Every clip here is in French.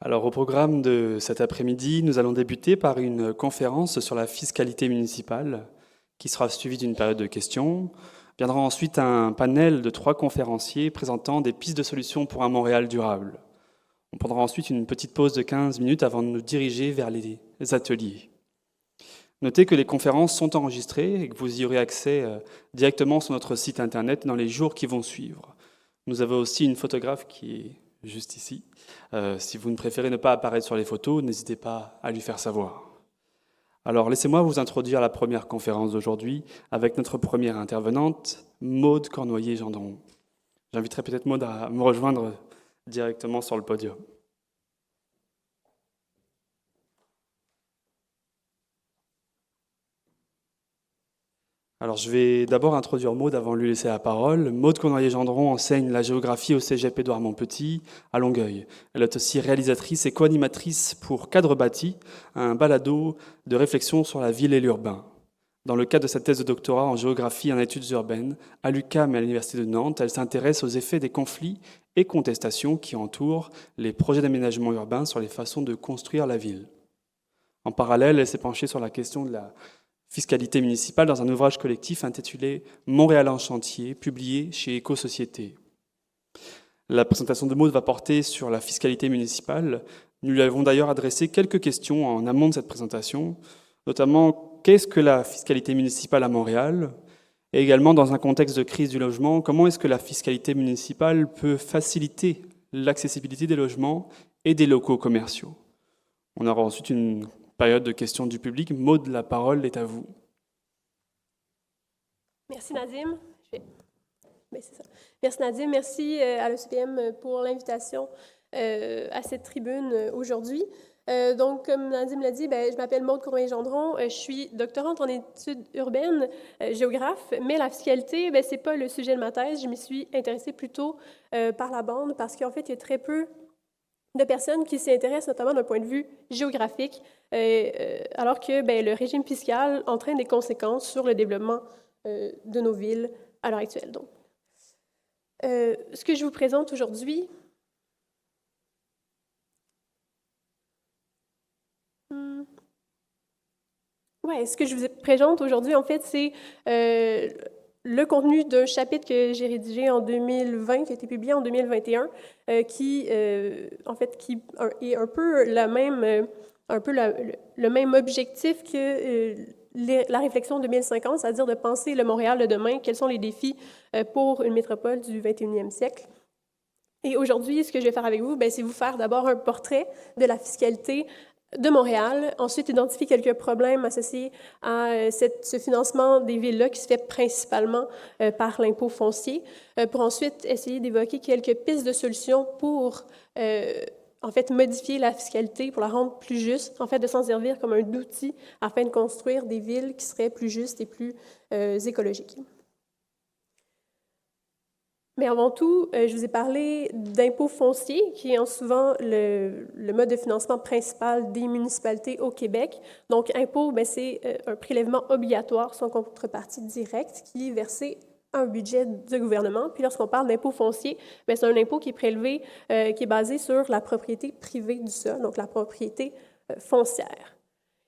Alors, au programme de cet après-midi, nous allons débuter par une conférence sur la fiscalité municipale, qui sera suivie d'une période de questions. Viendra ensuite un panel de 3 conférenciers présentant des pistes de solutions pour un Montréal durable. On prendra ensuite une petite pause de 15 minutes avant de nous diriger vers les ateliers. Notez que les conférences sont enregistrées et que vous y aurez accès directement sur notre site internet dans les jours qui vont suivre. Nous avons aussi une photographe qui est juste ici. Si vous ne préférez ne pas apparaître sur les photos, n'hésitez pas à lui faire savoir. Alors, laissez-moi vous introduire à la première conférence d'aujourd'hui avec notre première intervenante, Maude Cornoyer-Gendron. J'inviterai peut-être Maude à me rejoindre directement sur le podium. Alors, je vais d'abord introduire Maude avant de lui laisser la parole. Maude Cornoyer-Gendron enseigne la géographie au Cégep Édouard-Montpetit à Longueuil. Elle est aussi réalisatrice et co-animatrice pour Cadre Bâti, un balado de réflexion sur la ville et l'urbain. Dans le cadre de sa thèse de doctorat en géographie et en études urbaines, à l'UQAM et à l'Université de Nantes, elle s'intéresse aux effets des conflits et contestations qui entourent les projets d'aménagement urbain sur les façons de construire la ville. En parallèle, elle s'est penchée sur la question de la fiscalité municipale dans un ouvrage collectif intitulé « Montréal en chantier », publié chez Éco-Société. La présentation de Maude va porter sur la fiscalité municipale. Nous lui avons d'ailleurs adressé quelques questions en amont de cette présentation, notamment « Qu'est-ce que la fiscalité municipale à Montréal ?» et également, dans un contexte de crise du logement, comment est-ce que la fiscalité municipale peut faciliter l'accessibilité des logements et des locaux commerciaux. On aura ensuite une période de questions du public. Maude, la parole est à vous. Merci Nadim. Merci Nadim, merci à l'ECPM pour l'invitation à cette tribune aujourd'hui. Donc, comme Nadim l'a dit, je m'appelle Maude Cornoyer-Gendron, je suis doctorante en études urbaines, géographe, mais la fiscalité, ce n'est pas le sujet de ma thèse. Je m'y suis intéressée plutôt par la bande parce qu'en fait, il y a très peu de personnes qui s'y intéressent, notamment d'un point de vue géographique, alors que le régime fiscal entraîne des conséquences sur le développement de nos villes à l'heure actuelle. Donc, ce que je vous présente aujourd'hui, ce que je vous présente aujourd'hui, en fait, c'est le contenu d'un chapitre que j'ai rédigé en 2020, qui a été publié en 2021, qui est un peu le même objectif que la réflexion 2050, c'est-à-dire de penser le Montréal de demain, quels sont les défis pour une métropole du 21e siècle. Et aujourd'hui, ce que je vais faire avec vous, c'est vous faire d'abord un portrait de la fiscalité de Montréal, ensuite identifier quelques problèmes associés à ce financement des villes-là qui se fait principalement par l'impôt foncier, pour ensuite essayer d'évoquer quelques pistes de solutions pour modifier la fiscalité, pour la rendre plus juste, de s'en servir comme un outil afin de construire des villes qui seraient plus justes et plus écologiques. Mais avant tout, je vous ai parlé d'impôt foncier, qui est souvent le mode de financement principal des municipalités au Québec. Donc, impôt, c'est un prélèvement obligatoire sans contrepartie directe qui est versé à un budget du gouvernement. Puis lorsqu'on parle d'impôt foncier, c'est un impôt qui est prélevé, qui est basé sur la propriété privée du sol, donc la propriété foncière.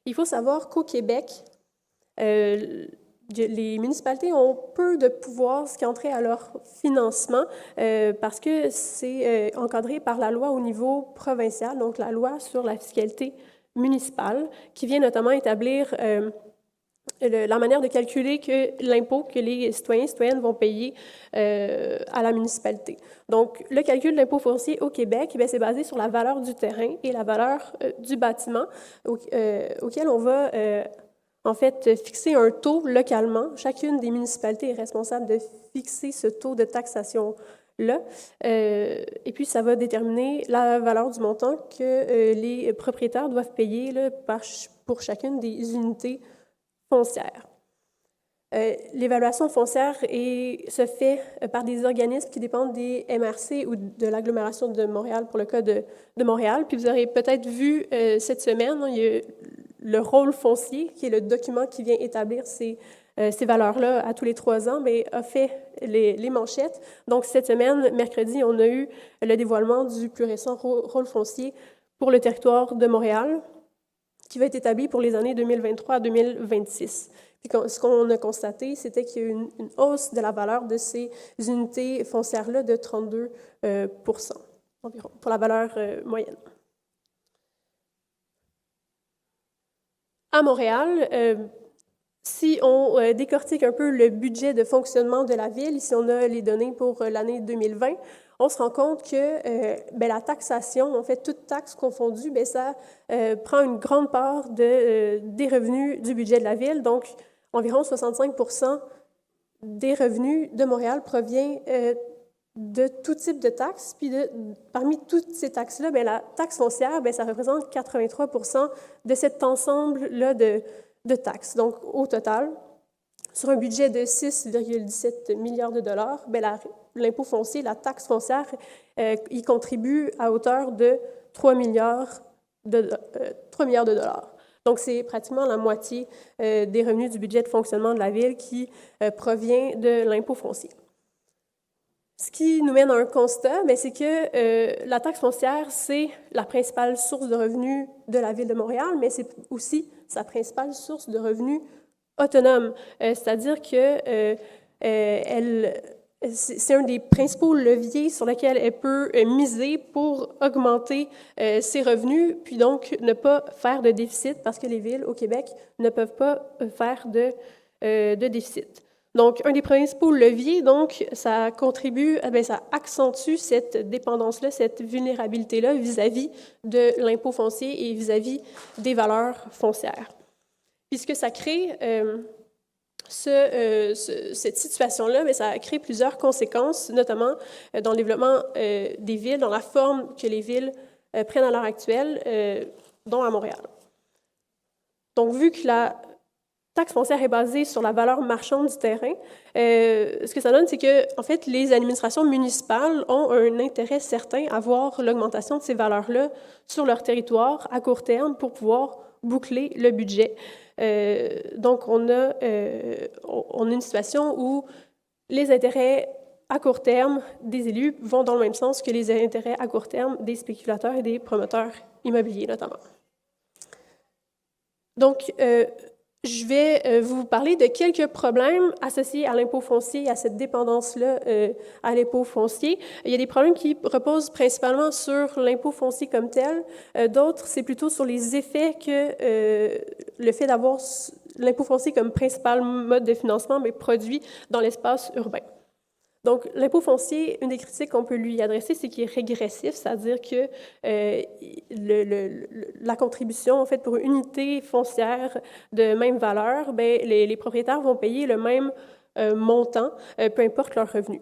Il faut savoir qu'au Québec, les municipalités ont peu de pouvoir ce qui a trait à leur financement parce que c'est encadré par la loi au niveau provincial, donc la loi sur la fiscalité municipale, qui vient notamment établir la manière de calculer que l'impôt que les citoyens et citoyennes vont payer à la municipalité. Donc, le calcul de l'impôt foncier au Québec, c'est basé sur la valeur du terrain et la valeur du bâtiment auquel on va fixer un taux localement. Chacune des municipalités est responsable de fixer ce taux de taxation-là. Et puis, ça va déterminer la valeur du montant que les propriétaires doivent payer pour chacune des unités foncières. L'évaluation foncière se fait par des organismes qui dépendent des MRC ou de l'agglomération de Montréal pour le cas de Montréal. Puis vous aurez peut-être vu cette semaine, il y a le rôle foncier, qui est le document qui vient établir ces valeurs-là à tous les 3 ans, a fait les manchettes. Donc, cette semaine, mercredi, on a eu le dévoilement du plus récent rôle foncier pour le territoire de Montréal, qui va être établi pour les années 2023 à 2026. Puis ce qu'on a constaté, c'était qu'il y a eu une hausse de la valeur de ces unités foncières-là de 32 environ, pour la valeur moyenne. À Montréal, si on décortique un peu le budget de fonctionnement de la ville, ici on a les données pour l'année 2020, on se rend compte que la taxation, en fait, toute taxe confondue, ça prend une grande part des revenus du budget de la ville. Donc, environ 65% des revenus de Montréal provient de tout type de taxes. Puis parmi toutes ces taxes-là, la taxe foncière, ça représente 83% de cet ensemble-là de taxes. Donc, au total, sur un budget de 6,17 milliards de dollars, l'impôt foncier, la taxe foncière, y contribue à hauteur de 3 milliards de dollars. Donc, c'est pratiquement la moitié des revenus du budget de fonctionnement de la ville qui provient de l'impôt foncier. Ce qui nous mène à un constat, c'est que la taxe foncière, c'est la principale source de revenus de la Ville de Montréal, mais c'est aussi sa principale source de revenus autonome. C'est-à-dire que c'est un des principaux leviers sur lesquels elle peut miser pour augmenter ses revenus, puis donc ne pas faire de déficit, parce que les villes au Québec ne peuvent pas faire de déficit. Donc, un des principaux leviers, donc, ça contribue, ça accentue cette dépendance-là, cette vulnérabilité-là vis-à-vis de l'impôt foncier et vis-à-vis des valeurs foncières. Puis ce que ça crée, cette situation-là, ça crée plusieurs conséquences, notamment dans le développement des villes, dans la forme que les villes prennent à l'heure actuelle, dont à Montréal. Donc, vu que la taxe foncière est basée sur la valeur marchande du terrain, ce que ça donne, c'est que, en fait, les administrations municipales ont un intérêt certain à voir l'augmentation de ces valeurs-là sur leur territoire à court terme pour pouvoir boucler le budget. Donc, on a une situation où les intérêts à court terme des élus vont dans le même sens que les intérêts à court terme des spéculateurs et des promoteurs immobiliers, notamment. Donc, je vais vous parler de quelques problèmes associés à l'impôt foncier et à cette dépendance-là à l'impôt foncier. Il y a des problèmes qui reposent principalement sur l'impôt foncier comme tel. D'autres, c'est plutôt sur les effets que le fait d'avoir l'impôt foncier comme principal mode de financement produit dans l'espace urbain. Donc, l'impôt foncier, une des critiques qu'on peut lui adresser, c'est qu'il est régressif, c'est-à-dire que la contribution, en fait, pour une unité foncière de même valeur, les propriétaires vont payer le même montant, peu importe leur revenu.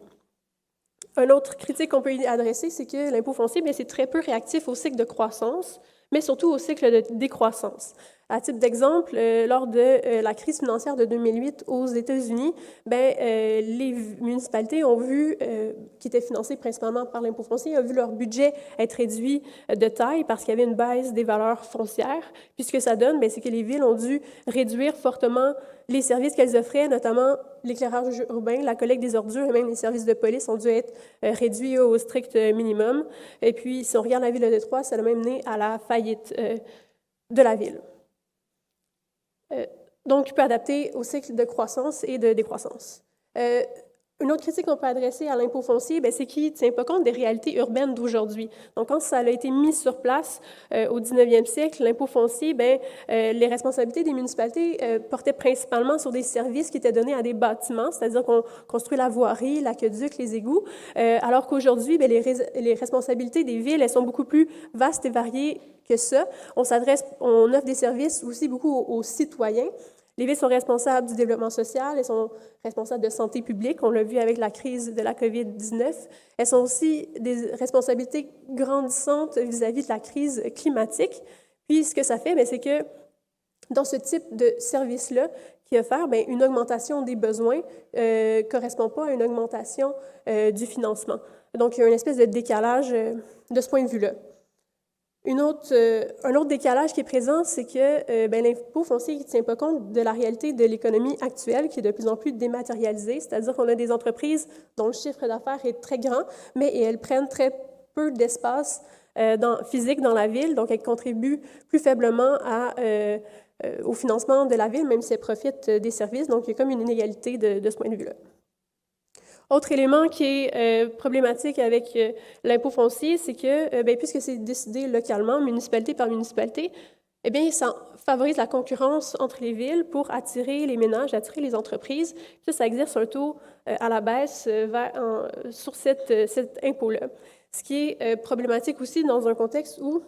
Une autre critique qu'on peut lui adresser, c'est que l'impôt foncier, c'est très peu réactif au cycle de croissance, mais surtout au cycle de décroissance. À titre d'exemple, lors de la crise financière de 2008 aux États-Unis, les municipalités ont vu, qui étaient financées principalement par l'impôt foncier, ont vu leur budget être réduit de taille parce qu'il y avait une baisse des valeurs foncières. Puis ce que ça donne, c'est que les villes ont dû réduire fortement les services qu'elles offraient, notamment l'éclairage urbain, la collecte des ordures et même les services de police ont dû être réduits au strict minimum. Et puis, si on regarde la ville de Détroit, ça a même mené à la faillite de la ville. Donc, il peut adapter au cycle de croissance et de décroissance. Une autre critique qu'on peut adresser à l'impôt foncier, c'est qu'il ne tient pas compte des réalités urbaines d'aujourd'hui. Donc, quand ça a été mis sur place au 19e siècle, l'impôt foncier, les responsabilités des municipalités portaient principalement sur des services qui étaient donnés à des bâtiments, c'est-à-dire qu'on construit la voirie, l'aqueduc, les égouts, alors qu'aujourd'hui, les responsabilités des villes, elles sont beaucoup plus vastes et variées que ça. On offre des services aussi beaucoup aux citoyens. Les villes sont responsables du développement social, elles sont responsables de santé publique, on l'a vu avec la crise de la COVID-19. Elles sont aussi des responsabilités grandissantes vis-à-vis de la crise climatique. Puis ce que ça fait, c'est que dans ce type de service-là qui est offert, une augmentation des besoins ne correspond pas à une augmentation du financement. Donc, il y a une espèce de décalage de ce point de vue-là. Un autre décalage qui est présent, c'est que l'impôt foncier ne tient pas compte de la réalité de l'économie actuelle qui est de plus en plus dématérialisée, c'est-à-dire qu'on a des entreprises dont le chiffre d'affaires est très grand, mais elles prennent très peu d'espace physiques dans la ville, donc elle contribue plus faiblement au financement de la ville, même si elle profite des services. Donc, il y a comme une inégalité de ce point de vue-là. Autre élément qui est problématique avec l'impôt foncier, c'est que, puisque c'est décidé localement, municipalité par municipalité, eh bien, ça favorise la concurrence entre les villes pour attirer les ménages, attirer les entreprises. Puis ça exerce un taux à la baisse sur cet impôt-là. Ce qui est problématique aussi dans un contexte où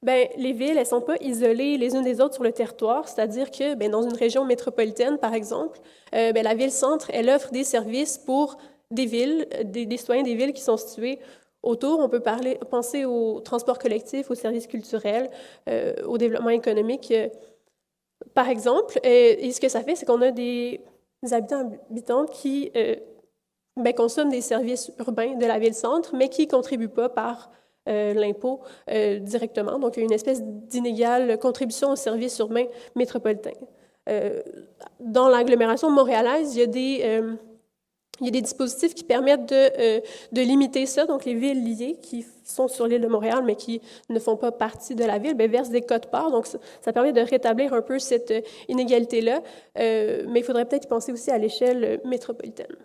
les villes, elles ne sont pas isolées les unes des autres sur le territoire, c'est-à-dire que dans une région métropolitaine, par exemple, la ville-centre, elle offre des services pour des villes, des citoyens des villes qui sont situés autour. On peut penser au transport collectif, aux services culturels, au développement économique, par exemple. Et ce que ça fait, c'est qu'on a des habitantes qui consomment des services urbains de la ville-centre, mais qui ne contribuent pas par l'impôt directement. Donc, il y a une espèce d'inégale contribution aux services urbains métropolitains. Dans l'agglomération montréalaise, il y a des dispositifs qui permettent de limiter ça. Donc, les villes liées qui sont sur l'île de Montréal, mais qui ne font pas partie de la ville, versent des quotes-parts. Donc, ça permet de rétablir un peu cette inégalité-là. Mais il faudrait peut-être y penser aussi à l'échelle métropolitaine.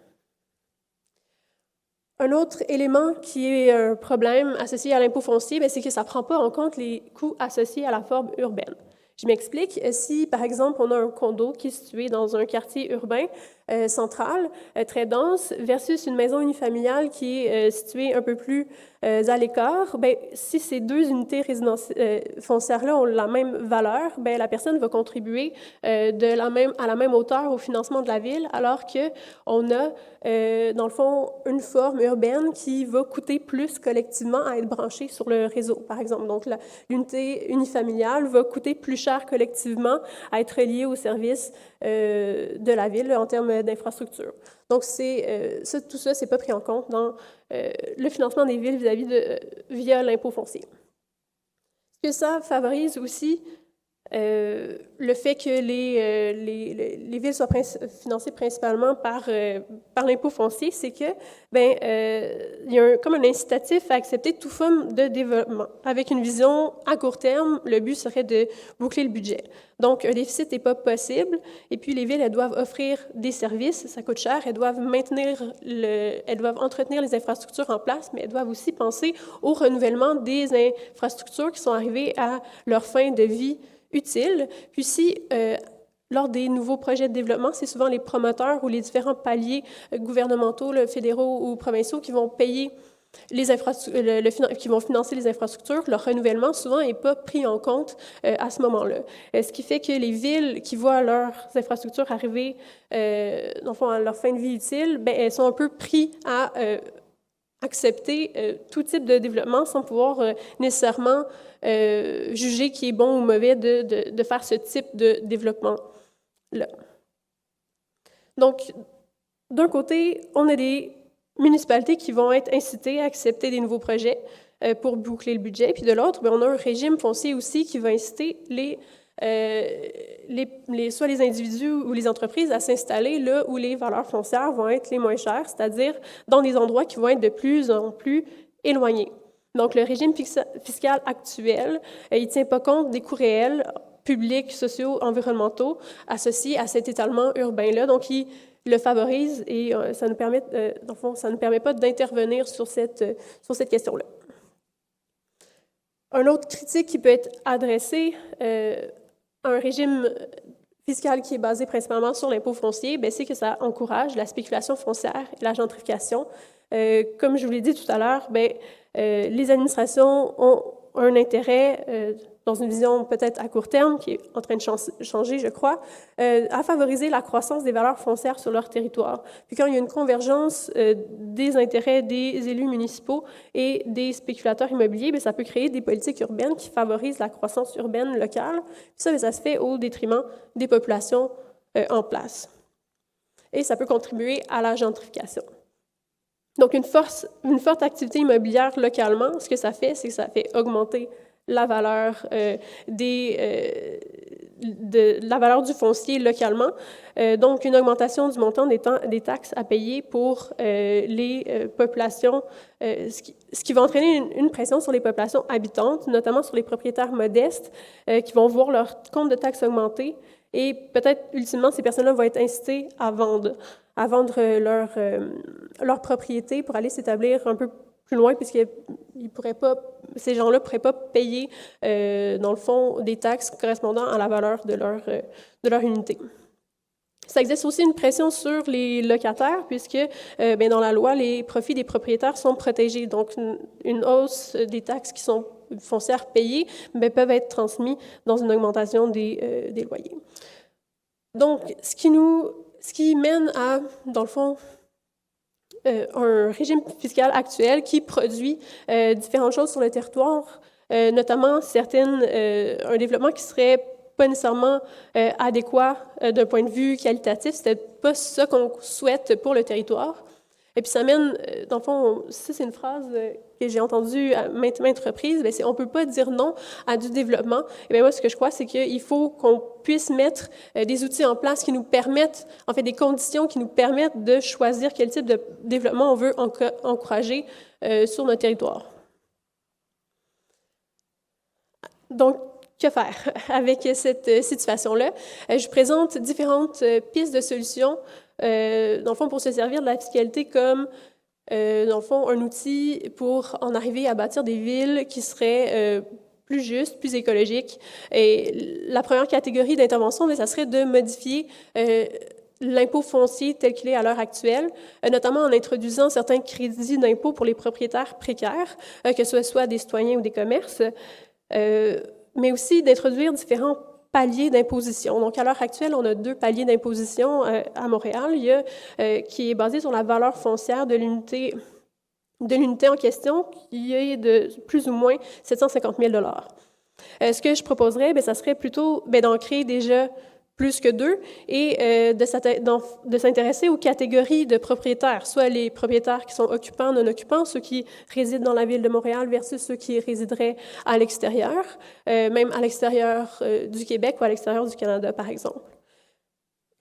Un autre élément qui est un problème associé à l'impôt foncier, c'est que ça ne prend pas en compte les coûts associés à la forme urbaine. Je m'explique. Si, par exemple, on a un condo qui est situé dans un quartier urbain central, très dense, versus une maison unifamiliale qui est située un peu plus à l'écart, si ces deux unités foncières-là ont la même valeur, la personne va contribuer à la même hauteur au financement de la ville, alors qu'on a, dans le fond, une forme urbaine qui va coûter plus collectivement à être branchée sur le réseau, par exemple. Donc, l'unité unifamiliale va coûter plus cher collectivement à être reliée au service de la ville en termes d'infrastructure. Donc, tout ça, c'est pas pris en compte dans le financement des villes via l'impôt foncier. Ce que ça favorise aussi, le fait que les villes soient financées principalement par l'impôt foncier, c'est que il y a comme un incitatif à accepter toute forme de développement. Avec une vision à court terme, le but serait de boucler le budget. Donc, un déficit n'est pas possible. Et puis, les villes, elles doivent offrir des services, ça coûte cher, elles doivent entretenir les infrastructures en place, mais elles doivent aussi penser au renouvellement des infrastructures qui sont arrivées à leur fin de vie utile. Puis si, lors des nouveaux projets de développement, c'est souvent les promoteurs ou les différents paliers gouvernementaux, fédéraux ou provinciaux qui vont payer qui vont financer les infrastructures, leur renouvellement souvent n'est pas pris en compte à ce moment-là. Ce qui fait que les villes qui voient leurs infrastructures arriver dans le fond, à leur fin de vie utile, elles sont un peu prises à accepter tout type de développement sans pouvoir nécessairement juger qui est bon ou mauvais de faire ce type de développement-là. Donc, d'un côté, on a des municipalités qui vont être incitées à accepter des nouveaux projets pour boucler le budget, puis de l'autre, on a un régime foncier aussi qui va inciter soit les individus ou les entreprises à s'installer là où les valeurs foncières vont être les moins chères, c'est-à-dire dans des endroits qui vont être de plus en plus éloignés. Donc, le régime fiscal actuel, il ne tient pas compte des coûts réels, publics, sociaux, environnementaux, associés à cet étalement urbain-là. Donc, il le favorise et ça nous permet, dans le fond, ça ne permet pas d'intervenir sur cette question-là. Un autre critique qui peut être adressé à un régime fiscal qui est basé principalement sur l'impôt foncier, c'est que ça encourage la spéculation foncière et la gentrification. Comme je vous l'ai dit tout à l'heure, les administrations ont un intérêt, dans une vision peut-être à court terme, qui est en train de changer, je crois, à favoriser la croissance des valeurs foncières sur leur territoire. Puis quand il y a une convergence des intérêts des élus municipaux et des spéculateurs immobiliers, ça peut créer des politiques urbaines qui favorisent la croissance urbaine locale. Puis ça se fait au détriment des populations en place. Et ça peut contribuer à la gentrification. Donc, une forte activité immobilière localement, ce que ça fait, c'est que ça fait augmenter la valeur des de la valeur du foncier localement, donc une augmentation du montant des taxes à payer pour les populations, ce qui va entraîner une pression sur les populations habitantes, notamment sur les propriétaires modestes qui vont voir leur compte de taxes augmenter et peut-être ultimement ces personnes-là vont être incitées à vendre leur propriété pour aller s'établir un peu plus loin, puisqu'ils pourraient pas, ces gens-là ne pourraient pas payer, dans le fond, des taxes correspondant à la valeur de leur unité. Ça exerce aussi une pression sur les locataires, puisque dans la loi, les profits des propriétaires sont protégés. Donc, une hausse des taxes qui sont foncières payées peuvent être transmises dans une augmentation des loyers. Donc, ce qui mène à, dans le fond, un régime fiscal actuel qui produit différentes choses sur le territoire, notamment un développement qui serait pas nécessairement adéquat d'un point de vue qualitatif. C'était pas ça qu'on souhaite pour le territoire. Et puis ça mène, dans le fond, ça c'est une phrase que j'ai entendue à maintes reprises, c'est on peut pas dire non à du développement. Et bien moi, ce que je crois, c'est qu'il faut qu'on puisse mettre des outils en place qui nous permettent, en fait, des conditions qui nous permettent de choisir quel type de développement on veut encourager sur notre territoire. Donc, que faire avec cette situation-là? Je présente différentes pistes de solutions, dans le fond, pour se servir de la fiscalité comme, dans le fond, un outil pour en arriver à bâtir des villes qui seraient plus justes, plus écologiques. Et la première catégorie d'intervention, ça serait de modifier l'impôt foncier tel qu'il est à l'heure actuelle, notamment en introduisant certains crédits d'impôt pour les propriétaires précaires, que ce soit des citoyens ou des commerces, mais aussi d'introduire différents paliers d'imposition. Donc, à l'heure actuelle, on a 2 paliers d'imposition à Montréal. Il y a qui est basé sur la valeur foncière de l'unité en question, qui est de plus ou moins 750 000 $. Ce que je proposerais, ça serait plutôt d'en créer déjà plus que 2 et de s'intéresser aux catégories de propriétaires, soit les propriétaires qui sont occupants, non occupants, ceux qui résident dans la ville de Montréal versus ceux qui résideraient à l'extérieur, même à l'extérieur du Québec ou à l'extérieur du Canada, par exemple.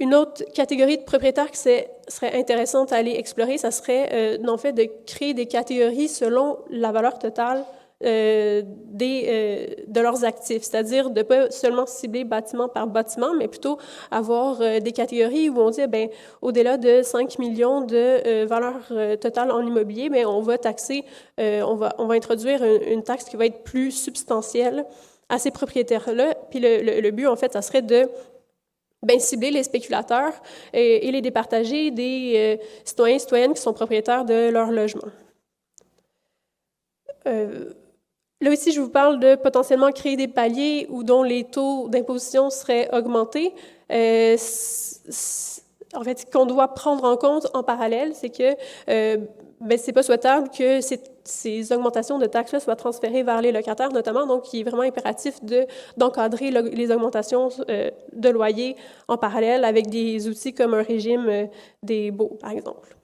Une autre catégorie de propriétaires qui serait intéressante à aller explorer, ça serait en fait de créer des catégories selon la valeur totale de leurs actifs, c'est-à-dire de ne pas seulement cibler bâtiment par bâtiment, mais plutôt avoir des catégories où on dit, au-delà de 5 millions de valeur totale en immobilier, on va taxer, on va introduire une taxe qui va être plus substantielle à ces propriétaires-là. Puis le but, en fait, ça serait de cibler les spéculateurs et les départager des citoyens et citoyennes qui sont propriétaires de leur logement. Là aussi, je vous parle de potentiellement créer des paliers où dont les taux d'imposition seraient augmentés. En fait, ce qu'on doit prendre en compte en parallèle, c'est que c'est pas souhaitable que ces augmentations de taxes-là soient transférées vers les locataires, notamment. Donc, il est vraiment impératif d'encadrer les augmentations de loyers en parallèle avec des outils comme un régime des baux, par exemple.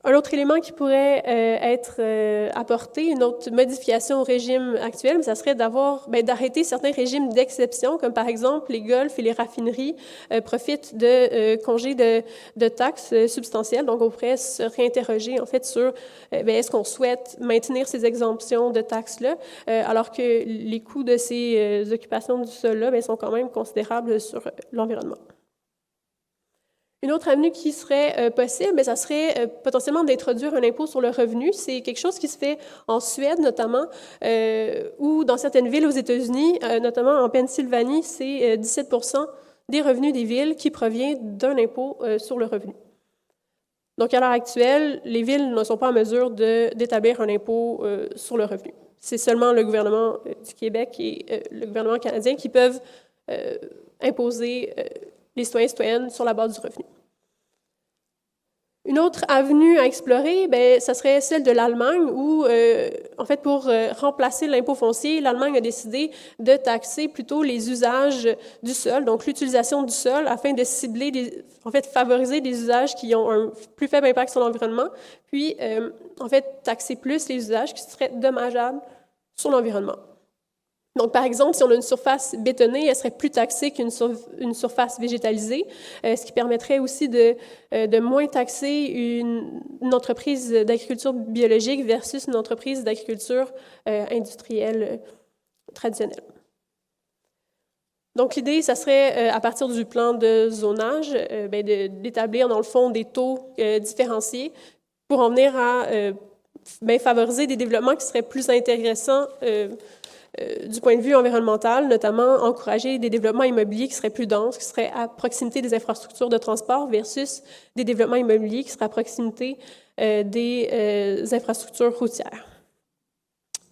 Un autre élément qui pourrait être apporté, une autre modification au régime actuel, ça serait d'arrêter certains régimes d'exception, comme par exemple les golfs et les raffineries profitent de congés de taxes substantielles. Donc, on pourrait se réinterroger en fait sur est-ce qu'on souhaite maintenir ces exemptions de taxes-là, alors que les coûts de ces occupations du sol-là sont quand même considérables sur l'environnement. Une autre avenue qui serait possible, ça serait potentiellement d'introduire un impôt sur le revenu. C'est quelque chose qui se fait en Suède notamment, ou dans certaines villes aux États-Unis, notamment en Pennsylvanie, c'est 17 % des revenus des villes qui provient d'un impôt sur le revenu. Donc, à l'heure actuelle, les villes ne sont pas en mesure d'établir un impôt sur le revenu. C'est seulement le gouvernement du Québec et le gouvernement canadien qui peuvent imposer les citoyens et citoyennes sur la base du revenu. Une autre avenue à explorer, ça serait celle de l'Allemagne où, en fait, pour remplacer l'impôt foncier, l'Allemagne a décidé de taxer plutôt les usages du sol, donc l'utilisation du sol, afin de cibler, favoriser des usages qui ont un plus faible impact sur l'environnement, puis, taxer plus les usages qui seraient dommageables sur l'environnement. Donc, par exemple, si on a une surface bétonnée, elle serait plus taxée qu'une surface végétalisée, ce qui permettrait aussi de moins taxer une entreprise d'agriculture biologique versus une entreprise d'agriculture industrielle traditionnelle. Donc, l'idée, ça serait, à partir du plan de zonage, d'établir, dans le fond, des taux différenciés pour en venir à favoriser des développements qui seraient plus intéressants du point de vue environnemental, notamment encourager des développements immobiliers qui seraient plus denses, qui seraient à proximité des infrastructures de transport versus des développements immobiliers qui seraient à proximité des infrastructures routières.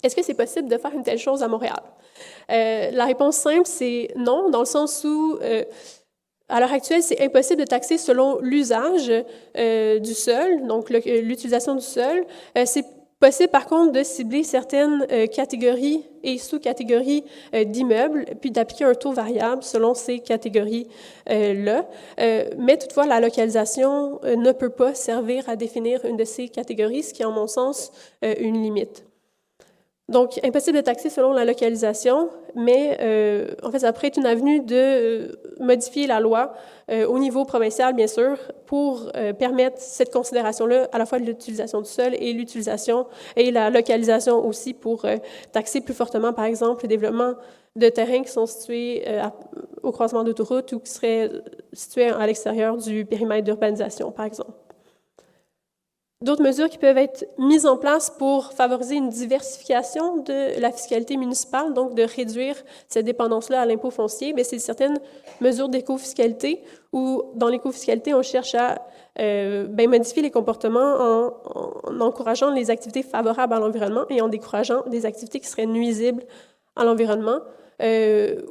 Est-ce que c'est possible de faire une telle chose à Montréal? La réponse simple, c'est non, dans le sens où, à l'heure actuelle, c'est impossible de taxer selon l'usage du sol, donc l'utilisation du sol. C'est possible, par contre, de cibler certaines catégories et sous-catégories d'immeubles, puis d'appliquer un taux variable selon ces catégories-là. Mais toutefois, la localisation ne peut pas servir à définir une de ces catégories, ce qui est, en mon sens, une limite. Donc, impossible de taxer selon la localisation, mais en fait, ça pourrait être une avenue de modifier la loi au niveau provincial, bien sûr, pour permettre cette considération-là, à la fois de l'utilisation du sol et l'utilisation et la localisation aussi pour taxer plus fortement, par exemple, le développement de terrains qui sont situés au croisement d'autoroutes ou qui seraient situés à l'extérieur du périmètre d'urbanisation, par exemple. D'autres mesures qui peuvent être mises en place pour favoriser une diversification de la fiscalité municipale, donc de réduire cette dépendance-là à l'impôt foncier, c'est certaines mesures d'éco-fiscalité où, dans l'éco-fiscalité, on cherche à modifier les comportements en encourageant les activités favorables à l'environnement et en décourageant des activités qui seraient nuisibles à l'environnement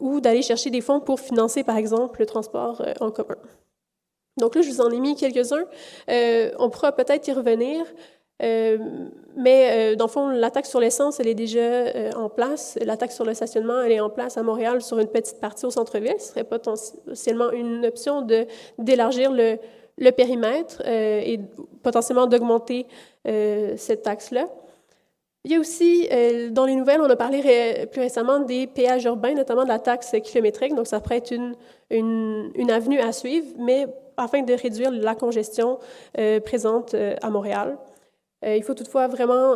ou d'aller chercher des fonds pour financer, par exemple, le transport en commun. Donc là, je vous en ai mis quelques-uns. On pourra peut-être y revenir, mais dans le fond, la taxe sur l'essence, elle est déjà en place. La taxe sur le stationnement, elle est en place à Montréal sur une petite partie au centre-ville. Ce serait potentiellement une option d'élargir le périmètre et potentiellement d'augmenter cette taxe-là. Il y a aussi, dans les nouvelles, on a parlé plus récemment des péages urbains, notamment de la taxe kilométrique. Donc, ça pourrait être une avenue à suivre, mais afin de réduire la congestion présente à Montréal. Il faut toutefois vraiment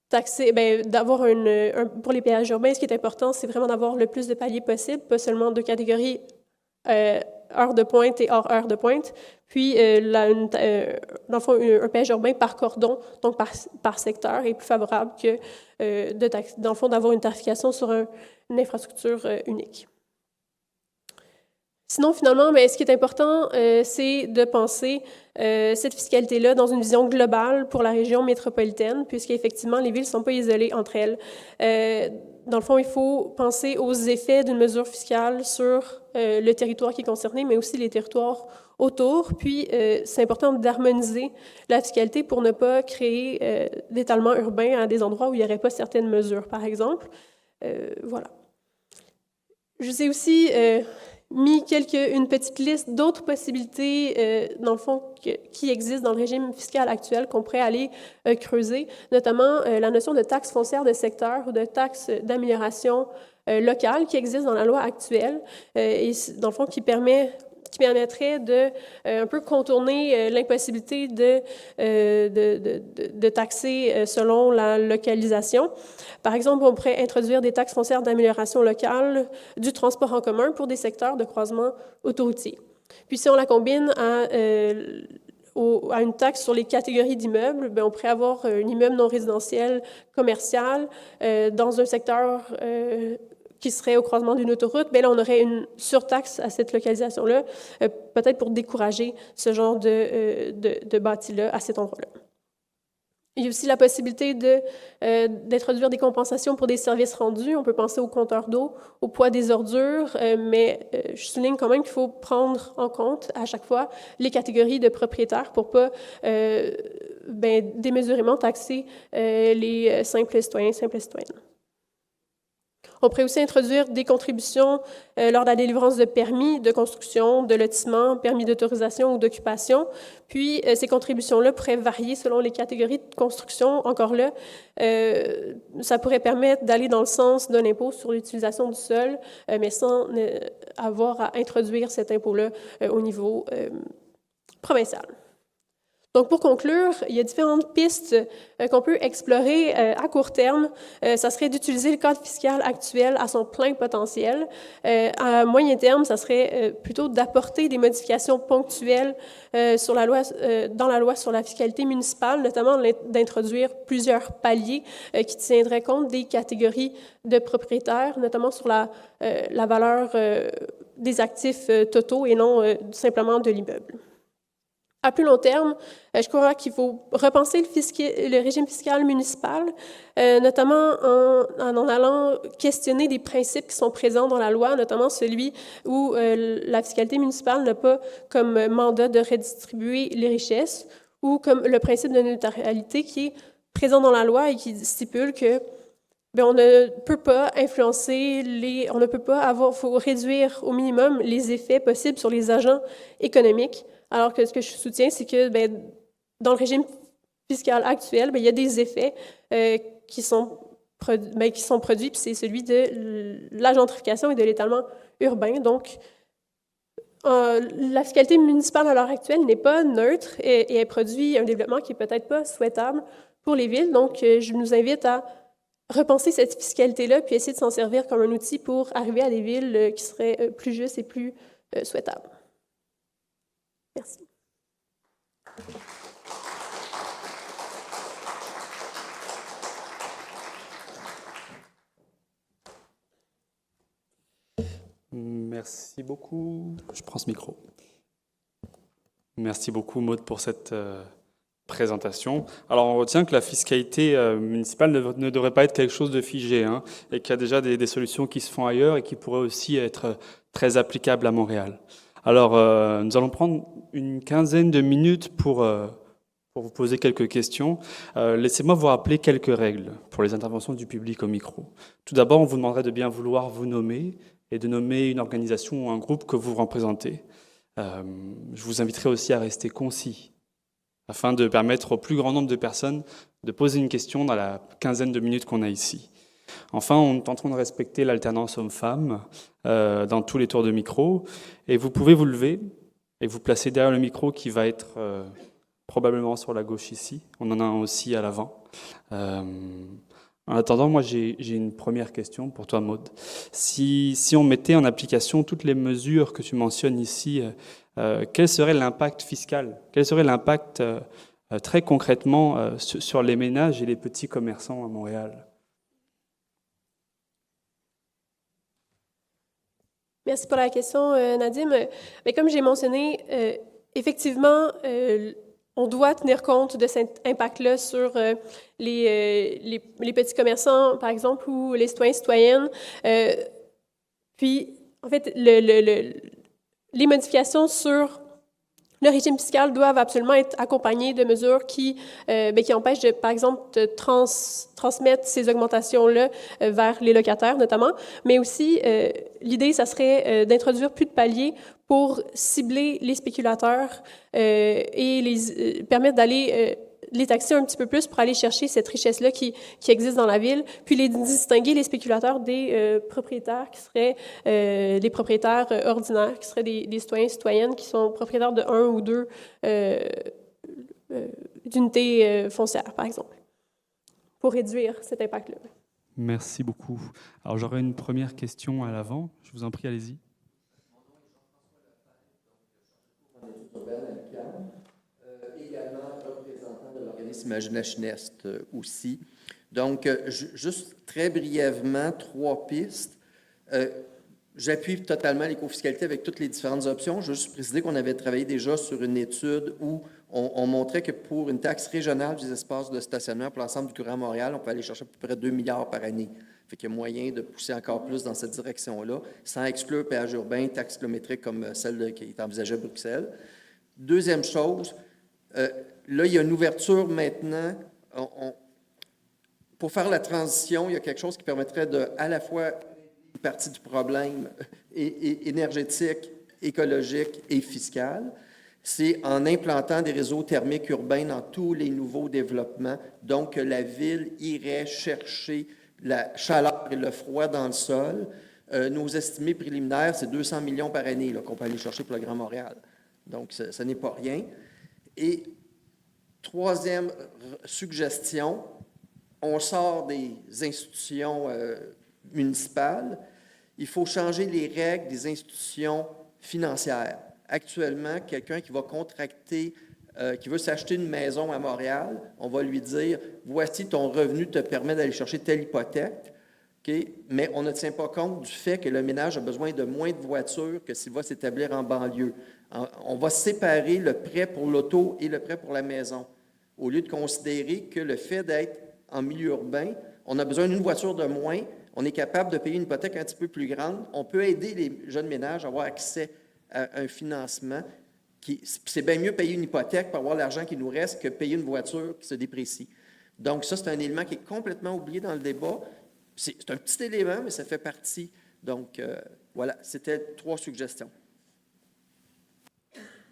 taxer, d'avoir pour les péages urbains, ce qui est important, c'est vraiment d'avoir le plus de paliers possible, pas seulement de catégories heure de pointe et hors heure de pointe, puis dans le fond, un péage urbain par cordon, donc par secteur, est plus favorable que dans le fond, d'avoir une tarification sur une infrastructure unique. Sinon, finalement, ce qui est important, c'est de penser cette fiscalité-là dans une vision globale pour la région métropolitaine, puisqu'effectivement, les villes ne sont pas isolées entre elles. Dans le fond, il faut penser aux effets d'une mesure fiscale sur le territoire qui est concerné, mais aussi les territoires autour. Puis, c'est important d'harmoniser la fiscalité pour ne pas créer d'étalement urbain à des endroits où il n'y aurait pas certaines mesures, par exemple. Voilà. Je vous ai aussi mis une petite liste d'autres possibilités, dans le fond, qui existent dans le régime fiscal actuel, qu'on pourrait aller creuser, notamment la notion de taxe foncière de secteur ou de taxe d'amélioration locale qui existe dans la loi actuelle et, dans le fond, qui permettrait de un peu contourner l'impossibilité de taxer selon la localisation. Par exemple, on pourrait introduire des taxes foncières d'amélioration locale du transport en commun pour des secteurs de croisement autoroutier. Puis si on la combine à une taxe sur les catégories d'immeubles, on pourrait avoir un immeuble non résidentiel commercial dans un secteur qui serait au croisement d'une autoroute, là, on aurait une surtaxe à cette localisation-là, peut-être pour décourager ce genre de bâti-là à cet endroit-là. Il y a aussi la possibilité d'introduire des compensations pour des services rendus. On peut penser au compteur d'eau, au poids des ordures, mais je souligne quand même qu'il faut prendre en compte à chaque fois les catégories de propriétaires pour ne pas démesurément taxer les simples citoyens, simples citoyennes. On pourrait aussi introduire des contributions lors de la délivrance de permis de construction, de lotissement, permis d'autorisation ou d'occupation. Puis, ces contributions-là pourraient varier selon les catégories de construction. Encore là, ça pourrait permettre d'aller dans le sens d'un impôt sur l'utilisation du sol, mais sans avoir à introduire cet impôt-là au niveau provincial. Donc, pour conclure, il y a différentes pistes qu'on peut explorer à court terme. Ça serait d'utiliser le cadre fiscal actuel à son plein potentiel. À moyen terme, ça serait plutôt d'apporter des modifications ponctuelles sur la loi, dans la loi sur la fiscalité municipale, notamment d'introduire plusieurs paliers qui tiendraient compte des catégories de propriétaires, notamment sur la valeur des actifs totaux et non simplement de l'immeuble. À plus long terme, je crois qu'il faut repenser le régime fiscal municipal, notamment en allant questionner des principes qui sont présents dans la loi, notamment celui où la fiscalité municipale n'a pas comme mandat de redistribuer les richesses, ou comme le principe de neutralité qui est présent dans la loi et qui stipule que on ne peut pas influencer on ne peut pas faut réduire au minimum les effets possibles sur les agents économiques. Alors que ce que je soutiens, c'est que dans le régime fiscal actuel, il y a des effets qui sont produits, puis c'est celui de la gentrification et de l'étalement urbain. Donc, la fiscalité municipale à l'heure actuelle n'est pas neutre et elle produit un développement qui n'est peut-être pas souhaitable pour les villes. Donc, je nous invite à repenser cette fiscalité-là puis essayer de s'en servir comme un outil pour arriver à des villes qui seraient plus justes et plus souhaitables. Merci. Merci beaucoup. Je prends ce micro. Merci beaucoup, Maud, pour cette présentation. Alors, on retient que la fiscalité municipale ne devrait pas être quelque chose de figé, et qu'il y a déjà des solutions qui se font ailleurs et qui pourraient aussi être très applicables à Montréal. Alors, nous allons prendre une quinzaine de minutes pour vous poser quelques questions. Laissez-moi vous rappeler quelques règles pour les interventions du public au micro. Tout d'abord, on vous demanderait de bien vouloir vous nommer et de nommer une organisation ou un groupe que vous représentez. Je vous inviterai aussi à rester concis, afin de permettre au plus grand nombre de personnes de poser une question dans la quinzaine de minutes qu'on a ici. Enfin, on est en train de respecter l'alternance homme-femme dans tous les tours de micro. Et vous pouvez vous lever et vous placer derrière le micro qui va être probablement sur la gauche ici. On en a un aussi à l'avant. En attendant, moi j'ai une première question pour toi, Maud. Si on mettait en application toutes les mesures que tu mentionnes ici, quel serait l'impact fiscal? Quel serait l'impact très concrètement sur les ménages et les petits commerçants à Montréal? Merci pour la question, Nadim. Mais comme j'ai mentionné, effectivement, on doit tenir compte de cet impact-là sur les petits commerçants, par exemple, ou les citoyens et citoyennes. Puis, en fait, les modifications sur le régime fiscal doivent absolument être accompagnées de mesures qui empêchent, par exemple, de transmettre ces augmentations-là vers les locataires, notamment. Mais aussi, l'idée, ça serait d'introduire plus de paliers pour cibler les spéculateurs et permettre d'aller les taxer un petit peu plus pour aller chercher cette richesse-là qui existe dans la ville, puis les distinguer, les spéculateurs, des propriétaires qui seraient des propriétaires ordinaires, qui seraient des citoyens et citoyennes qui sont propriétaires de 1 ou 2 d'unités foncières, par exemple, pour réduire cet impact-là. Merci beaucoup. Alors, j'aurais une première question à l'avant. Je vous en prie, allez-y. Imagination Est aussi. Donc, juste très brièvement, 3 pistes. J'appuie totalement l'écofiscalité avec toutes les différentes options. Je veux juste préciser qu'on avait travaillé déjà sur une étude où on montrait que pour une taxe régionale des espaces de stationnement pour l'ensemble du Grand Montréal, on peut aller chercher à peu près 2 milliards par année. Fait qu'il y a moyen de pousser encore plus dans cette direction-là, sans exclure péage urbain, taxe kilométrique comme celle qui est envisagée à Bruxelles. Deuxième chose, là, il y a une ouverture maintenant. Pour faire la transition, il y a quelque chose qui permettrait de à la fois partie du problème énergétique, écologique et fiscal. C'est en implantant des réseaux thermiques urbains dans tous les nouveaux développements, donc que la ville irait chercher la chaleur et le froid dans le sol. Nos estimés préliminaires, c'est 200 millions par année là, qu'on peut aller chercher pour le Grand Montréal. Donc, ce n'est pas rien. Et troisième suggestion, on sort des institutions municipales. Il faut changer les règles des institutions financières. Actuellement, quelqu'un qui va contracter, qui veut s'acheter une maison à Montréal, on va lui dire, voici ton revenu te permet d'aller chercher telle hypothèque, okay? Mais on ne tient pas compte du fait que le ménage a besoin de moins de voitures que s'il va s'établir en banlieue. On va séparer le prêt pour l'auto et le prêt pour la maison, au lieu de considérer que le fait d'être en milieu urbain, on a besoin d'une voiture de moins, on est capable de payer une hypothèque un petit peu plus grande, on peut aider les jeunes ménages à avoir accès à un financement. C'est bien mieux payer une hypothèque pour avoir l'argent qui nous reste que payer une voiture qui se déprécie. Donc ça, c'est un élément qui est complètement oublié dans le débat. C'est un petit élément, mais ça fait partie. Donc voilà, c'était 3 suggestions.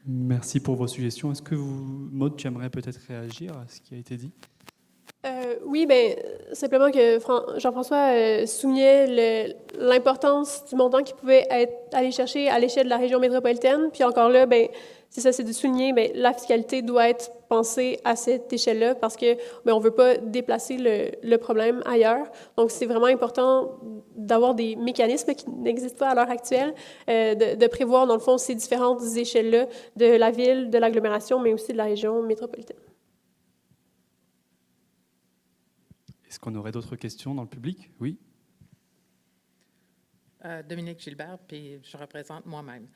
Merci pour vos suggestions. Est-ce que Maude, tu aimerais peut-être réagir à ce qui a été dit? Oui, bien, simplement que Jean-François soulignait l'importance du montant qu'il pouvait aller chercher à l'échelle de la région métropolitaine. Puis encore là, bien, c'est ça, c'est de souligner, bien, la fiscalité doit être pensée à cette échelle-là parce que bien, on ne veut pas déplacer le problème ailleurs. Donc, c'est vraiment important d'avoir des mécanismes qui n'existent pas à l'heure actuelle, de prévoir, dans le fond, ces différentes échelles-là de la ville, de l'agglomération, mais aussi de la région métropolitaine. Est-ce qu'on aurait d'autres questions dans le public? Oui. Dominique Gilbert, puis je représente moi-même.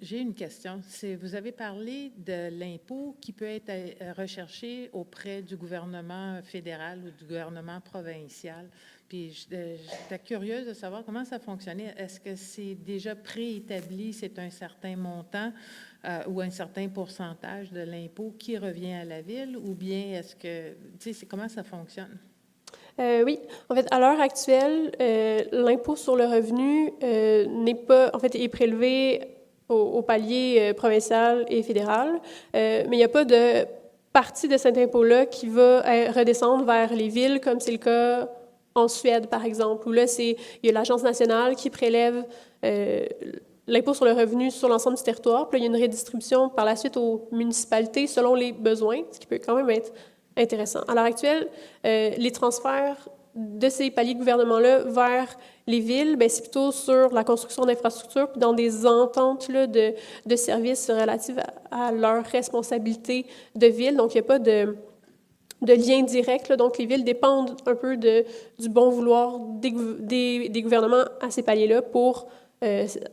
J'ai une question. Vous avez parlé de l'impôt qui peut être recherché auprès du gouvernement fédéral ou du gouvernement provincial. Puis j'étais curieuse de savoir comment ça fonctionnait. Est-ce que c'est déjà préétabli, c'est un certain montant ou un certain pourcentage de l'impôt qui revient à la ville, ou bien est-ce que, tu sais, comment ça fonctionne? Oui, en fait, à l'heure actuelle, l'impôt sur le revenu n'est pas, en fait, est prélevé au palier provincial et fédéral, mais il n'y a pas de partie de cet impôt-là qui va redescendre vers les villes, comme c'est le cas en Suède, par exemple, où là, il y a l'Agence nationale qui prélève l'impôt sur le revenu sur l'ensemble du territoire, puis là, il y a une redistribution par la suite aux municipalités selon les besoins, ce qui peut quand même être intéressant. À l'heure actuelle, les transferts de ces paliers de gouvernement-là vers les villes, bien, c'est plutôt sur la construction d'infrastructures, puis dans des ententes là, de services relatifs à leur responsabilité de ville. Donc, il n'y a pas de lien direct. Là. Donc, les villes dépendent un peu du bon vouloir des gouvernements à ces paliers-là pour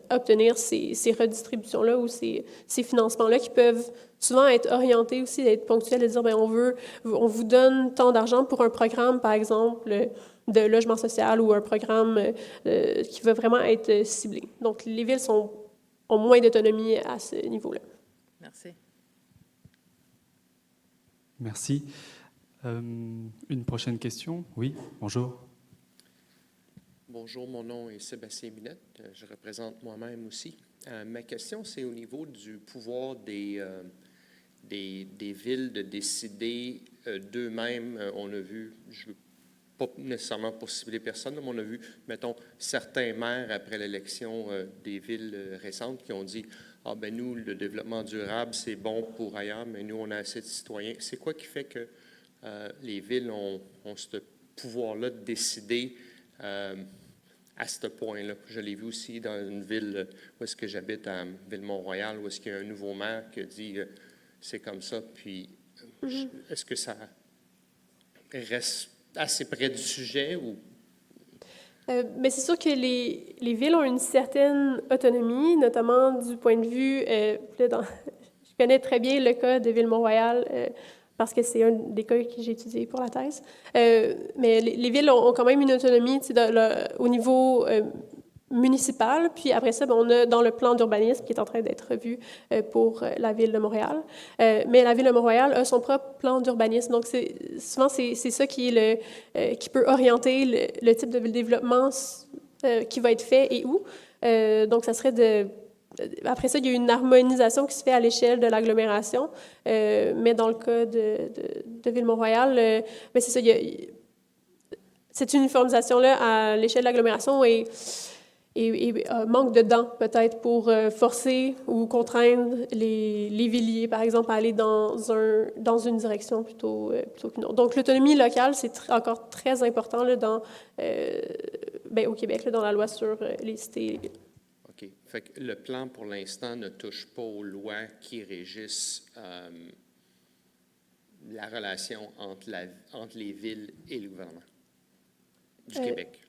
obtenir ces redistributions-là ou ces financements-là qui peuvent souvent être orientés aussi, être ponctuels, de dire, bien, on vous donne tant d'argent pour un programme, par exemple, de logement social ou un programme qui va vraiment être ciblé. Donc, les villes ont moins d'autonomie à ce niveau-là. Merci. Merci. Une prochaine question? Oui, bonjour. Bonjour, mon nom est Sébastien Minette. Je représente moi-même aussi. Ma question, c'est au niveau du pouvoir des villes de décider d'eux-mêmes. On a vu, je ne veux pas nécessairement pour cibler personne, mais on a vu, mettons, certains maires après l'élection des villes récentes qui ont dit « Ah ben nous, le développement durable, c'est bon pour ailleurs, mais nous, on a assez de citoyens. » C'est quoi qui fait que les villes ont ce pouvoir-là de décider à ce point-là? Je l'ai vu aussi dans une ville où est-ce que j'habite, à Ville-Mont-Royal, où est-ce qu'il y a un nouveau maire qui a dit c'est comme ça, puis est-ce que ça reste assez près du sujet ou... Mais c'est sûr que les villes ont une certaine autonomie, notamment du point de vue... je connais très bien le cas de Ville-Mont-Royal parce que c'est un des cas que j'ai étudié pour la thèse. Mais les villes ont quand même une autonomie au niveau municipal. Puis après ça, on a dans le plan d'urbanisme qui est en train d'être revu pour la Ville de Montréal. Mais la Ville de Montréal a son propre plan d'urbanisme. Donc, souvent, c'est ça qui qui peut orienter le type de développement qui va être fait et où. Donc, ça serait après ça, il y a une harmonisation qui se fait à l'échelle de l'agglomération, mais dans le cas de Ville-Mont-Royal, c'est ça, cette uniformisation-là à l'échelle de l'agglomération et manque de dents, peut-être, pour forcer ou contraindre les villiers, par exemple, à aller dans une direction plutôt qu'une autre. Donc, l'autonomie locale, c'est encore très important là, au Québec, là, dans la loi sur les cités et les villes. OK. Fait que le plan, pour l'instant, ne touche pas aux lois qui régissent la relation entre les villes et le gouvernement du Québec.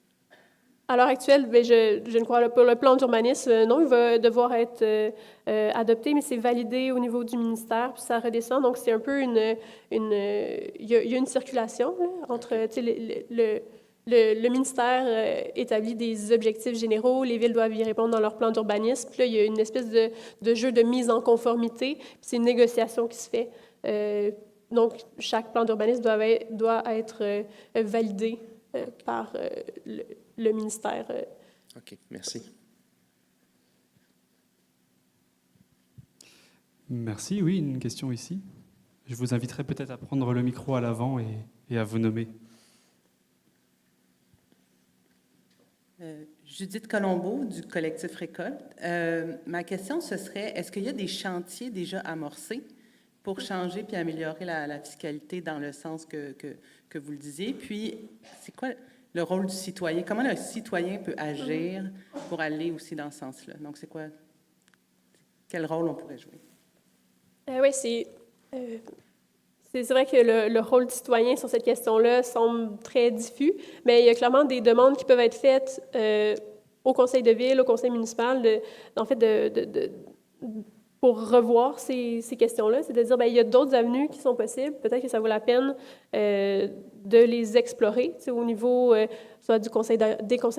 À l'heure actuelle, je ne crois pas. Pour le plan d'urbanisme, non, il va devoir être adopté, mais c'est validé au niveau du ministère, puis ça redescend. Donc, c'est un peu il y a une circulation là, entre le ministère établit des objectifs généraux, les villes doivent y répondre dans leur plan d'urbanisme. Puis là, il y a une espèce de jeu de mise en conformité, puis c'est une négociation qui se fait. Donc, chaque plan d'urbanisme doit être validé par le ministère. OK, merci. Merci. Oui, une question ici. Je vous inviterai peut-être à prendre le micro à l'avant et à vous nommer. Judith Colombo, du collectif Récolte. Ma question, ce serait, est-ce qu'il y a des chantiers déjà amorcés pour changer puis améliorer la fiscalité dans le sens que vous le disiez? Puis, c'est quoi le rôle du citoyen? Comment le citoyen peut agir pour aller aussi dans ce sens-là? Donc, c'est quoi? Quel rôle on pourrait jouer? Oui, c'est vrai que le rôle du citoyen sur cette question-là semble très diffus, mais il y a clairement des demandes qui peuvent être faites au conseil de ville, au conseil municipal, pour revoir ces questions-là. C'est de dire, il y a d'autres avenues qui sont possibles. Peut-être que ça vaut la peine de les explorer au niveau soit des conseils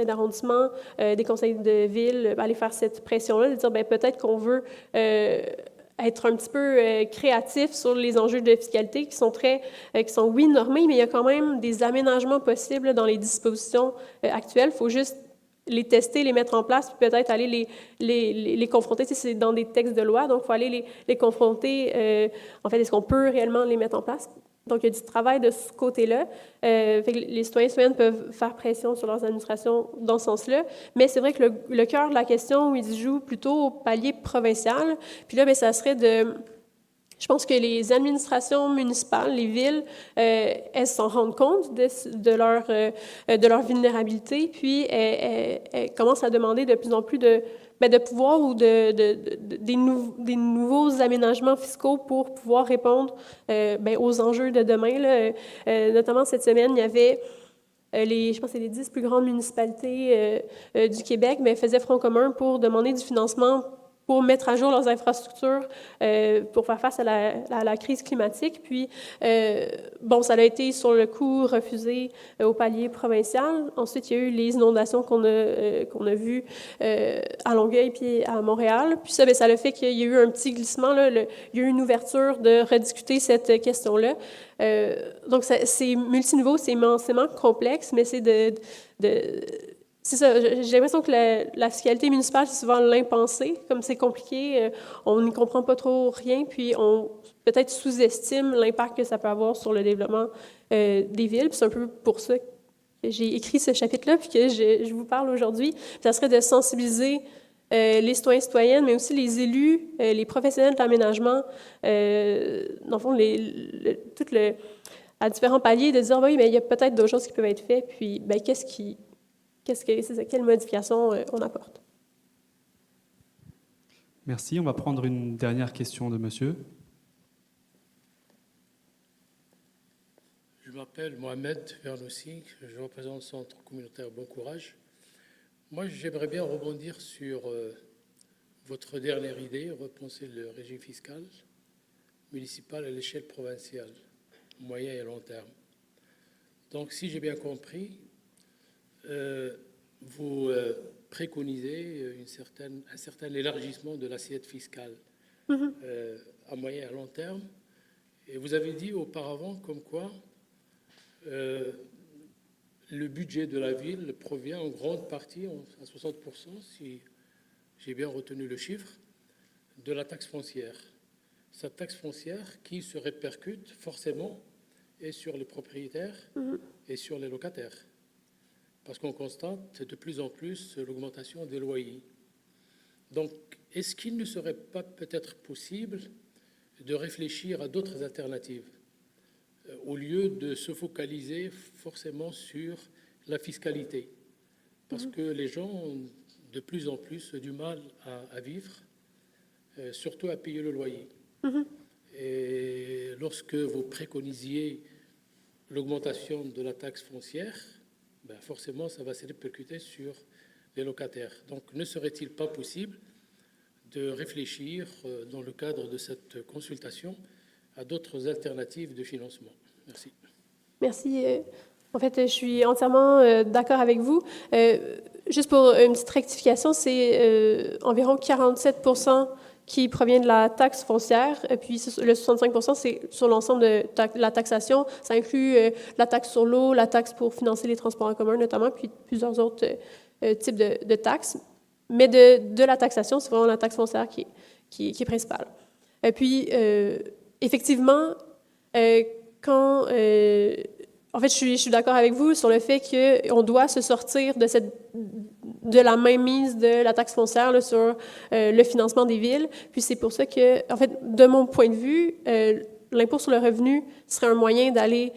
d'arrondissement, des conseils de ville, aller faire cette pression-là, de dire, peut-être qu'on veut être un petit peu créatif sur les enjeux de fiscalité qui sont oui, normés, mais il y a quand même des aménagements possibles dans les dispositions actuelles. Il faut juste les tester, les mettre en place, puis peut-être aller les confronter. C'est dans des textes de loi, donc il faut aller les confronter. En fait, est-ce qu'on peut réellement les mettre en place? Donc, il y a du travail de ce côté-là. Les citoyens et citoyennes peuvent faire pression sur leurs administrations dans ce sens-là. Mais c'est vrai que le cœur de la question, il se joue plutôt au palier provincial. Puis là, ça serait je pense que les administrations municipales, les villes, elles s'en rendent compte de leur vulnérabilité, puis elles commencent à demander de plus en plus de pouvoir ou des nouveaux aménagements fiscaux pour pouvoir répondre aux enjeux de demain. Là. Notamment cette semaine, il y avait je pense que c'est les 10 plus grandes municipalités du Québec, mais faisaient front commun pour demander du financement pour mettre à jour leurs infrastructures, pour faire face à la crise climatique. Puis, ça a été sur le coup refusé au palier provincial. Ensuite, il y a eu les inondations qu'on a vues à Longueuil puis à Montréal. Puis ça a fait qu'il y a eu un petit glissement. Là, il y a eu une ouverture de rediscuter cette question-là. Donc, c'est multiniveau, c'est immensément complexe, mais c'est c'est ça, j'ai l'impression que la fiscalité municipale, c'est souvent l'impensé. Comme c'est compliqué, on n'y comprend pas trop rien, puis on peut-être sous-estime l'impact que ça peut avoir sur le développement des villes. Puis c'est un peu pour ça que j'ai écrit ce chapitre-là, puis que je vous parle aujourd'hui. Ça serait de sensibiliser les citoyens et citoyennes, mais aussi les élus, les professionnels de l'aménagement, dans le fond, à différents paliers, de dire, oui, mais il y a peut-être d'autres choses qui peuvent être faites, puis quelle modification on apporte? Merci. On va prendre une dernière question de monsieur. Je m'appelle Mohamed Vernoussi, je représente le Centre communautaire Bon Courage. Moi, j'aimerais bien rebondir sur votre dernière idée, repenser le régime fiscal municipal à l'échelle provinciale, moyen et long terme. Donc, si j'ai bien compris, vous préconisé un certain élargissement de l'assiette fiscale à moyen et à long terme. Et vous avez dit auparavant comme quoi le budget de la ville provient en grande partie, à 60%, si j'ai bien retenu le chiffre, de la taxe foncière. Cette taxe foncière qui se répercute forcément et sur les propriétaires et sur les locataires. Parce qu'on constate de plus en plus l'augmentation des loyers. Donc, est-ce qu'il ne serait pas peut-être possible de réfléchir à d'autres alternatives au lieu de se focaliser forcément sur la fiscalité? Parce que les gens ont de plus en plus du mal à vivre, surtout à payer le loyer. Et lorsque vous préconisiez l'augmentation de la taxe foncière, ben forcément, ça va se répercuter sur les locataires. Donc, ne serait-il pas possible de réfléchir, dans le cadre de cette consultation, à d'autres alternatives de financement? Merci. Merci. En fait, je suis entièrement d'accord avec vous. Juste pour une petite rectification, c'est environ 47% qui provient de la taxe foncière, puis le 65%, c'est sur l'ensemble de la taxation. Ça inclut la taxe sur l'eau, la taxe pour financer les transports en commun notamment, puis plusieurs autres types de taxes. Mais de la taxation, c'est vraiment la taxe foncière qui est principale. Et puis, effectivement, en fait, je suis d'accord avec vous sur le fait qu'on doit se sortir de la mainmise de la taxe foncière là, sur le financement des villes. Puis c'est pour ça que, en fait, de mon point de vue, l'impôt sur le revenu serait un moyen d'aller,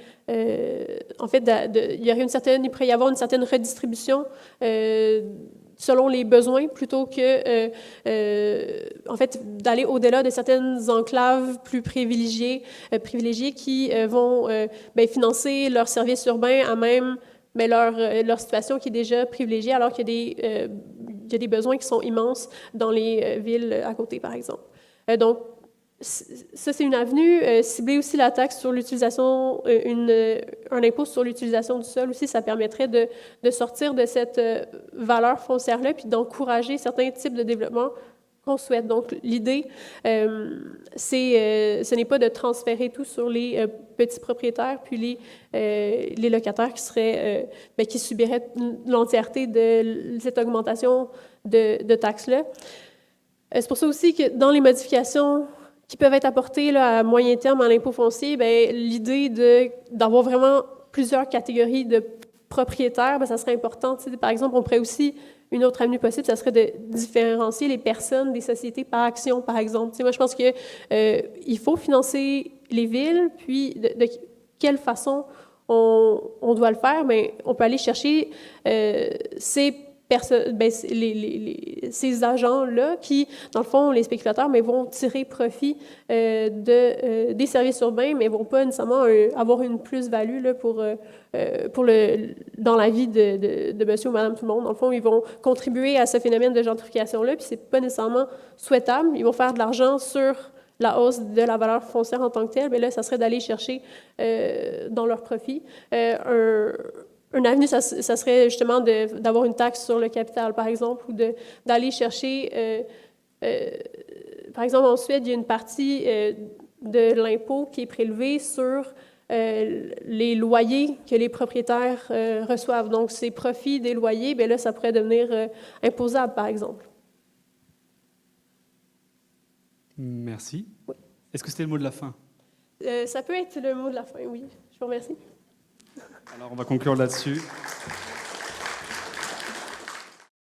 en fait, il pourrait y avoir une certaine redistribution selon les besoins, plutôt que, en fait, d'aller au-delà de certaines enclaves plus privilégiées qui vont financer leurs services urbains à même leur situation qui est déjà privilégiée, alors qu'il y a des besoins qui sont immenses dans les villes à côté, par exemple. Donc, ça, c'est une avenue. Cibler aussi la taxe sur l'utilisation, un impôt sur l'utilisation du sol aussi, ça permettrait de sortir de cette valeur foncière-là, puis d'encourager certains types de développement qu'on souhaite. Donc, l'idée, ce n'est pas de transférer tout sur les petits propriétaires, puis les locataires qui subiraient l'entièreté de cette augmentation de taxes-là. C'est pour ça aussi que dans les modifications qui peuvent être apportées là, à moyen terme à l'impôt foncier, l'idée d'avoir vraiment plusieurs catégories de propriétaires, ça serait important. Par exemple, on pourrait aussi, une autre avenue possible, ça serait de différencier les personnes des sociétés par action, par exemple. Moi, je pense qu'il faut financer les villes, puis de quelle façon on doit le faire, mais on peut aller chercher ces agents-là qui, dans le fond, les spéculateurs, vont tirer profit des services urbains, mais ne vont pas nécessairement avoir une plus-value là, dans la vie de monsieur ou madame tout le monde. Dans le fond, ils vont contribuer à ce phénomène de gentrification-là, puis c'est pas nécessairement souhaitable. Ils vont faire de l'argent sur la hausse de la valeur foncière en tant que telle, mais là, ça serait d'aller chercher dans leur profit une avenue, ça serait justement d'avoir une taxe sur le capital, par exemple, ou d'aller chercher, par exemple, en Suède, il y a une partie de l'impôt qui est prélevée sur les loyers que les propriétaires reçoivent. Donc, ces profits des loyers, là, ça pourrait devenir imposable, par exemple. Merci. Oui. Est-ce que c'était le mot de la fin? Ça peut être le mot de la fin, oui. Je vous remercie. Alors, on va conclure là-dessus.